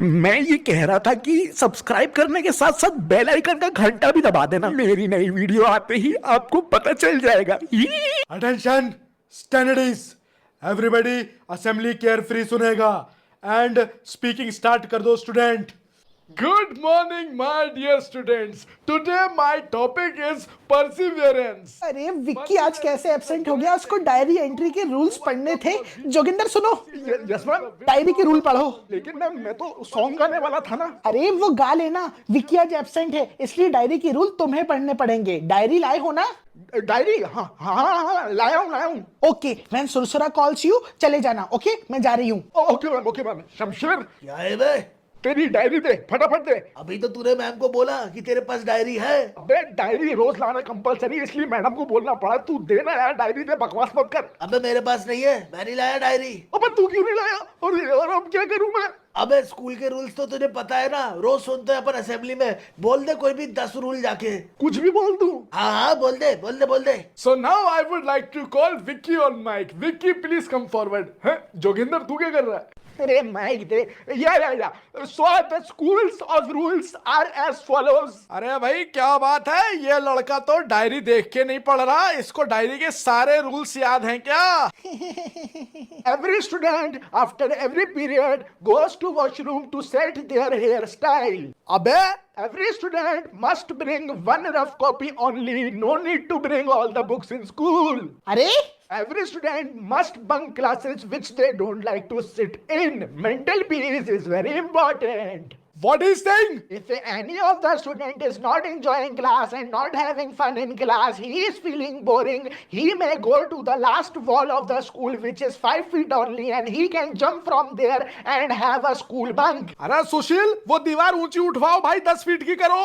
मैं ये कह रहा था कि सब्सक्राइब करने के साथ साथ बेल आइकन का घंटा भी दबा देना। मेरी नई वीडियो आते ही आपको पता चल जाएगा। Attention stand at ease everybody, assembly care free सुनेगा एंड स्पीकिंग स्टार्ट कर दो student. Good morning, my dear students. Today my topic is perseverance. अरे विक्की आज कैसे एब्सेंट हो गया? उसको डायरी एंट्री के रूल्स पढ़ने थे। जोगिंदर सुनो, यस मैम। डायरी के रूल पढ़ो। लेकिन मैम मैं तो सॉन्ग गाने वाला था ना। अरे वो गा लेना। विक्की आज एब्सेंट है इसलिए डायरी के रूल तुम्हें पढ़ने पड़ेंगे। डायरी लाए हो ना? डायरी हाँ हाँ हाँ, लाया हूँ। ओके व्हेन सुरसुरा कॉल्स यू चले जाना। ओके मैं जा रही हूँ। Okay ma'am. शमशेर क्या है बे? तेरी डायरी दे, फटाफट दे। अबे तो तूने मैम को बोला कि तेरे पास डायरी है। अबे डायरी रोज लाना कंपलसरी, इसलिए मैडम को बोलना पड़ा। तू देना यार, डायरी दे, बकवास मत कर। अबे मेरे पास नहीं है, मैं नहीं लाया डायरी। अबे तू क्यों नहीं लाया? और अब क्या करूं मैं? अबे स्कूल के रूल्स तो तुझे पता है ना, रोज सुनते हैं अपन असेंबली में। बोल दे कोई भी 10 रूल जाके। कुछ भी बोल दूं? हाँ बोल दे। So now I would like to call Vicky on mic. Vicky, please come forward. हैं? जोगिंदर तू क्या कर रहा है? अरे माइक दे। Yeah so the schools of rules are as follows. अरे भाई क्या बात है, ये लड़का तो डायरी देख के नहीं पढ़ रहा, इसको डायरी के सारे रूल्स याद हैं क्या? Every student after every period goes to washroom to set their hairstyle. अबे Every student must bring one rough copy only. No need to bring all the books in school. अरे Every student must bunk classes which they don't like to sit in. Mental peace is very important. what is saying? If any of the student is not enjoying class and not having fun in class, he is feeling boring, he may go to the last wall of the school which is 5 feet only and he can jump from there and have a school bunk. अरे सुशील वो दीवार ऊंची उठवाओ भाई, 10 feet की करो।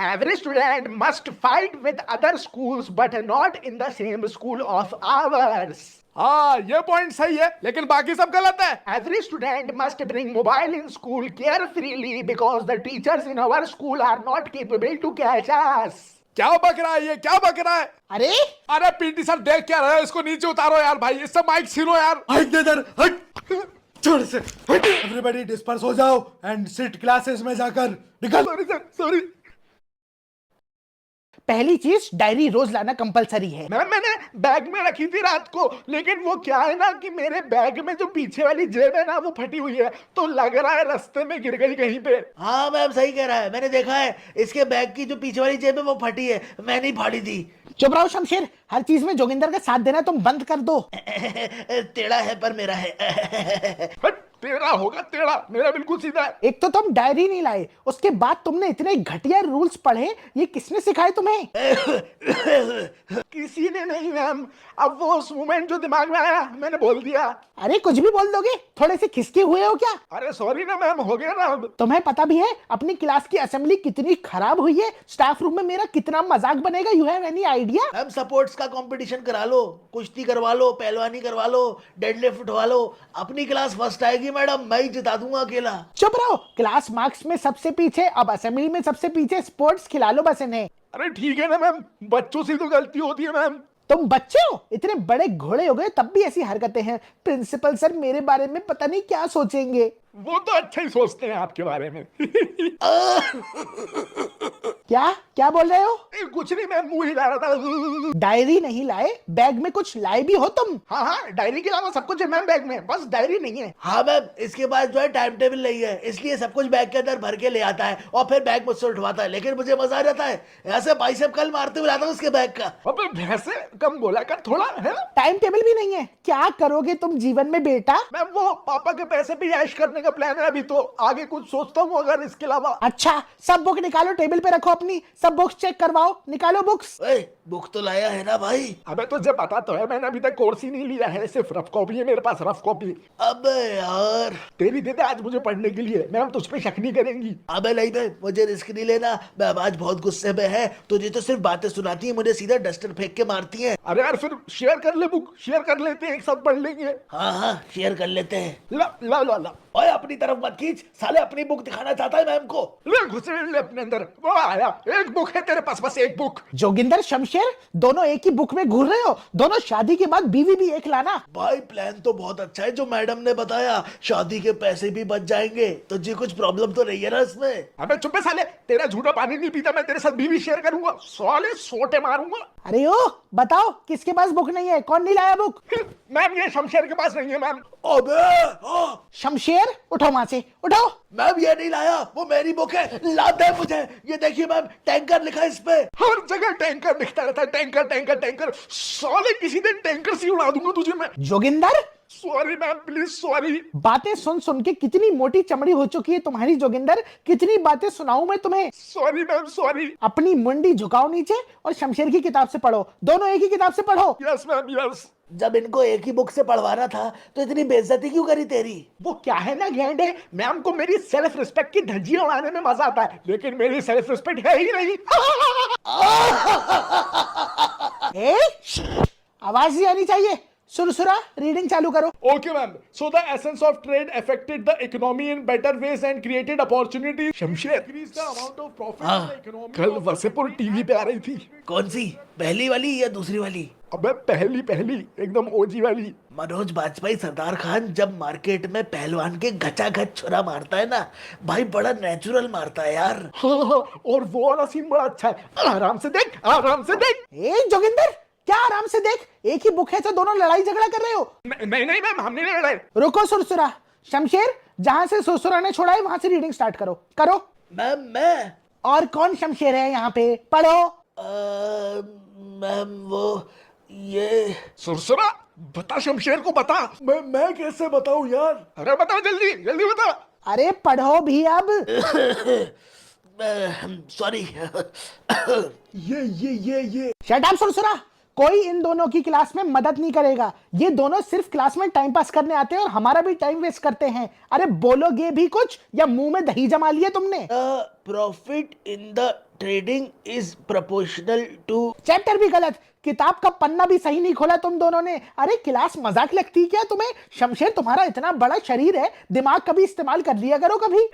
Every student must fight with other schools but not in the same school of ours. हाँ ये point सही है, लेकिन बाकी सब गलत है। Every student must bring mobile in school carefully because the teachers in our school are not capable to catch us. क्या बक रहा है ये, क्या बक रहा है? अरे अरे पीटी सर देख क्या रहे हो, इसको नीचे उतारो यार भाई, इससे माइक छीनो यार। हट दे इधर, हट छोड़ से, हट। एवरीबॉडी डिस्पर्स हो जाओ एंड सिट क्लासेस में जाकर निकल। Sorry sir, sorry. पहली चीज डायरी रोज लाना कंपलसरी है। मैम मैंने बैग में रखी थी रात को, लेकिन वो क्या है ना कि मेरे बैग में जो पीछे वाली जेब है ना वो फटी हुई है, तो लग रहा है रास्ते में गिर गई कहीं पे। हाँ मैम सही कह रहा है, मैंने देखा है इसके बैग की जो पीछे वाली जेब है वो फटी है, मैंने ही फाड़ी थी। चुप रहो शमशेर, हर चीज में जोगिंदर का साथ देना तुम बंद कर दो। टेढ़ा है पर मेरा है। बट तेरा होगा टेढ़ा, मेरा बिल्कुल सीधा है। एक तो तुम डायरी नहीं लाए, उसके बाद तुमने इतने घटिया रूल्स पढ़े, ये किसने सिखाए तुम्हें? किसी ने नहीं मैम, अब वो उस मोमेंट जो दिमाग में आया मैंने बोल दिया। अरे कुछ भी बोल दोगे? थोड़े से खिसके हुए हो क्या? अरे सॉरी ना मैम, हो गया ना अब। तुम्हें पता भी है अपनी क्लास की असेंबली कितनी खराब हुई है? स्टाफ रूम में मेरा कितना मजाक बनेगा? You have any idea? Ma'am supports का कंपटीशन करा लो, कुश्ती करवा लो, पहलवानी करवा लो, डेडलिफ्ट उठवा लो, अपनी क्लास फर्स्ट आएगी मैडम, मैं ही जिता दूंगा अकेला। चुप रहो, क्लास मार्क्स में सबसे पीछे, अब असेंबली में सबसे पीछे। स्पोर्ट्स खिला लो बस इन्हें। अरे ठीक है ना मैम, बच्चों से तो गलती होती है मैम। तुम बच्चे हो, इतने बड़े घोड़े हो गए तब भी ऐसी हरकतें हैं। प्रिंसिपल सर मेरे बारे में पता नहीं क्या सोचेंगे। वो तो अच्छा ही सोचते हैं आपके बारे में। क्या क्या बोल रहे हो? कुछ नहीं, मैं मुंह हिला रहा था। डायरी नहीं लाए, बैग में कुछ लाए भी हो तुम? हाँ डायरी के अलावा सब कुछ है मैम बैग में, बस डायरी नहीं है। हाँ मैम, इसके बाद जो है टाइम टेबल नहीं है, इसलिए सब कुछ बैग के अंदर भर के ले आता है और फिर बैग मुझसे उठवाता है, लेकिन मुझे मजा आ जाता है, ऐसे बाइसेप कल मारते हुए लाता हूँ उसके बैग का। अबे भैंसे कम बोला कर थोड़ा, है ना? टाइम टेबल भी नहीं है, क्या करोगे तुम जीवन में बेटा? मैम वो पापा के पैसे पे ऐश करने का प्लान है अभी, तो आगे कुछ सोचता हूँ अगर इसके अलावा। अच्छा सब बुक निकालो, टेबल पे रखो अपनी, सब बुक्स चेक करवाओ, निकालो बुक्स। ओए बुक तो लाया है ना भाई? अबे तुझे पता तो है मैंने अभी तक कोर्स ही नहीं लिया है, सिर्फ रफ कॉपी है मेरे पास, रफ कॉपी। अबे यार, तेरी दे दे आज मुझे पढ़ने के लिए, मैम तुझ पे शक नहीं करेंगी। अबे नहीं बे, मुझे रिस्क नहीं लेना, मैं आज बहुत गुस्से में है, तुझे तो सिर्फ बातें सुनाती है, मुझे सीधा डस्टर फेंक के मारती है। अरे यार फिर शेयर कर ले बुक, शेयर कर लेते हैं, एक साथ पढ़ लेंगे। हाँ हाँ शेयर कर लेते हैं। ला ला ला ला। ओए अपनी तरफ मत खींच, साले अपनी बुक दिखाना चाहता है मैम को। ले घुसे ले अपने अंदर, वो आया, एक बुक है तेरे पास, बस एक बुक। जोगिंदर, शमशेर, दोनों एक ही बुक में घूर रहे हो। दोनों शादी के बाद बीवी भी एक लाना। भाई प्लान तो बहुत अच्छा है जो मैडम ने बताया, शादी के पैसे भी बच जाएंगे, तो जी कुछ प्रॉब्लम तो नहीं है ना इसमें? अबे चुप है साले, तेरा झूठा पानी नहीं पीता मैं, तेरे साथ बीवी शेयर करूंगा, साले सोटे मारूंगा। अरे ओ, बताओ किसके पास बुक नहीं है? कौन नहीं लाया बुक? मैम ये शमशेर के पास नहीं है मैम। अबे हाँ, शमशेर, उठो वहां से, उठो। मैम ये नहीं लाया, वो मेरी बुक है, ला दे मुझे। ये देखिए मैम, टैंकर लिखा है इस पे। हर जगह टैंकर दिखता रहता है, टैंकर टैंकर टैंकर, साले किसी दिन टैंकर से उड़ा दूंगा तुझे मैं। Joginder, sorry ma'am, please sorry. बातें सुन सुन के कितनी मोटी चमड़ी हो चुकी है तुम्हारी जोगिंदर। कितनी बातें सुनाऊं मैं तुम्हें? Sorry ma'am sorry. अपनी मुंडी झुकाओ नीचे और शमशेर की किताब से पढ़ो। दोनों एक ही किताब से पढ़ो। Yes ma'am yes. जब इनको एक ही बुक से पढ़वाना था तो इतनी बेइज्जती क्यों करी तेरी? वो क्या है ना गेंडे, मैम को मेरी सेल्फ रिस्पेक्ट की धज्जियां उड़ाने में मजा आता है, लेकिन मेरी सेल्फ रिस्पेक्ट है ही नहीं। ए, आवाज नहीं आनी चाहिए। सुरसुरा, रीडिंग चालू करो। Okay, ma'am. So the essence of trade affected the economy in better ways and created opportunities. Shamsher, increase the amount of profit in the economy. कल वसेपुर टीवी पे आ रही थी। कौन सी, पहली वाली या दूसरी वाली? अबे पहली पहली, एकदम ओजी वाली। मनोज बाजपेयी सरदार खान जब मार्केट में पहलवान के घचाघच छुरा मारता है ना भाई, बड़ा नेचुरल मारता है यार। हाँ हाँ, और वो वाला सीन बड़ा अच्छा है, आराम से देख, आराम से देख। ए जोगिंदर, क्या आराम से देख? एक ही बुक है तो दोनों लड़ाई झगड़ा कर रहे हो। नहीं नहीं मैम, हम नहीं लड़ रहे। रुको सुरसुरा। शमशेर, जहां से सुरसुरा ने छोड़ा है वहां से रीडिंग स्टार्ट करो। करो। मैम मैं और कौन शमशेर है यहाँ पे? पढ़ो। मैम वो ये सुरसुरा, बता शमशेर को बता। मैं कैसे बताऊं यार? अरे बताओ जल्दी जल्दी बता। अरे पढ़ो भी अब। सॉरी। ये शट अप सुरसुरा। कोई इन दोनों की क्लास में मदद नहीं करेगा। ये दोनों सिर्फ क्लास में टाइम पास करने आते हैं और हमारा भी टाइम वेस्ट करते हैं। अरे बोलोगे भी कुछ या मुंह में दही जमा लिए तुमने? Profit in the trading is proportional to. Chapter भी गलत, किताब का पन्ना भी सही नहीं खोला तुम दोनों ने। अरे क्लास मजाक लगती क्या तुम्हें? शमशेर, तुम्हारा इतना बड़ा शरीर है, दिमाग कभी इस्तेमाल कर लिया करो कभी।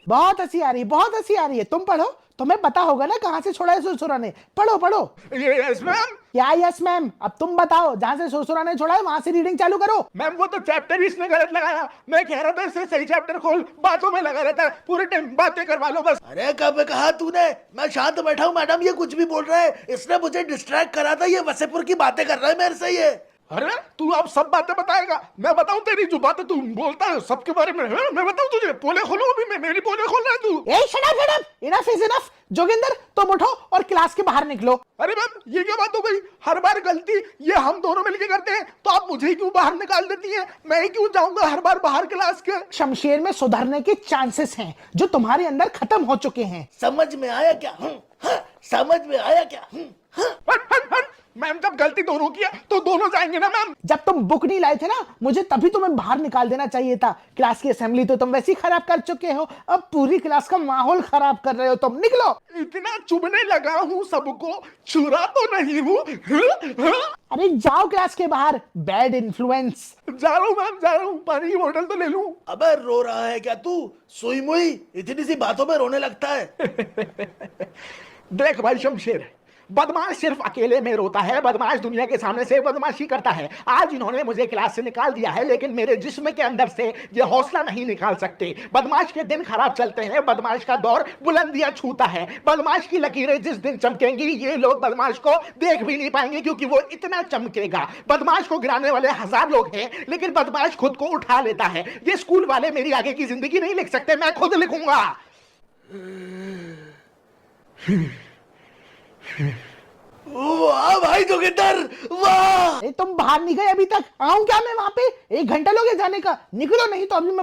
बहुत हंसी आ रही, बहुत हंसी आ रही है। तुम पढ़ो, तुम्हें पता होगा ना कहां से छोड़ा है सुरसुरा ने। पढ़ो पढ़ो। Yes ma'am. क्या यस मैम? अब तुम बताओ, जहां से सुरसुरा ने छोड़ा है वहां से रीडिंग चालू करो। मैम वो तो चैप्टर ही इसने गलत लगाया, मैं कह रहा था इससे सही चैप्टर खोल, बातों में लगा रहता है, पूरे टाइम बातें करवा लो बस। अरे कब कहा तूने? मैं शांत बैठा हूँ, मैडम ये कुछ भी बोल रहा है, इसने मुझे डिस्ट्रैक्ट करा था, ये वसेपुर की बातें कर रहा है मेरे से ये। अरे तू अब सब बातें बताएगा? मैं बताऊं तेरी जो बातें तू बोलता है सबके बारे में? मैं बताऊं तुझे? पोले खोलो अभी, मैं मेरी पोले खोल रहा है तू। ए shut up, enough is enough. Joginder, तुम उठो और क्लास के बाहर निकलो। अरे मैम ये क्या बात हो गई? हर बार गलती ये हम दोनों मिलके करते हैं, तो आप मुझे ही क्यों बाहर निकाल देती हैं? मैं ही क्यों जाऊंगा हर बार बाहर क्लास के? शमशेर में सुधरने के चांसेस हैं जो तुम्हारे अंदर खत्म हो चुके हैं। समझ में आया क्या? समझ में आया क्या? हट हट हट। मैम जब गलती दोनों की है तो दोनों जाएंगे ना मैम। जब तुम बुक नहीं लाए थे ना, मुझे तभी तुम्हें बाहर निकाल देना चाहिए था। क्लास की असेंबली तो तुम वैसे ही खराब कर चुके हो, अब पूरी क्लास का माहौल खराब कर रहे हो तुम। निकलो। इतना चुभने लगा हूँ सबको, छुरा तो नहीं हूँ। अरे जाओ क्लास के बाहर, बैड इन्फ्लुएंस। जा रहा हूँ मैम, जा रहा हूँ, पानी की बोतल तो ले लूं। अबे रो रहा है क्या तू? सुई मुई इतनी सी बातों में रोने लगता है। देख भाई शमशेर, बदमाश सिर्फ अकेले में रोता है, बदमाश दुनिया के सामने से बदमाशी करता है। आज इन्होंने मुझे क्लास से निकाल दिया है, लेकिन मेरे जिस्म के अंदर से ये हौसला नहीं निकाल सकते। बदमाश के दिन खराब चलते हैं, बदमाश का दौर बुलंदियां छूता है। बदमाश की लकीरें जिस दिन चमकेंगी, ये लोग बदमाश को देख भी नहीं पाएंगे, क्योंकि वो इतना चमकेगा। बदमाश को गिराने वाले 1000 लोग हैं, लेकिन बदमाश खुद को उठा लेता है। ये स्कूल वाले मेरी आगे की जिंदगी नहीं लिख सकते, मैं खुद लिखूंगा। वाह भाई जोगिंदर, वाह। तुम बाहर नहीं गए अभी तक? आऊं क्या मैं वहां पे? 1 घंटा लोगे जाने का। निकलो, नहीं तो अभी मैं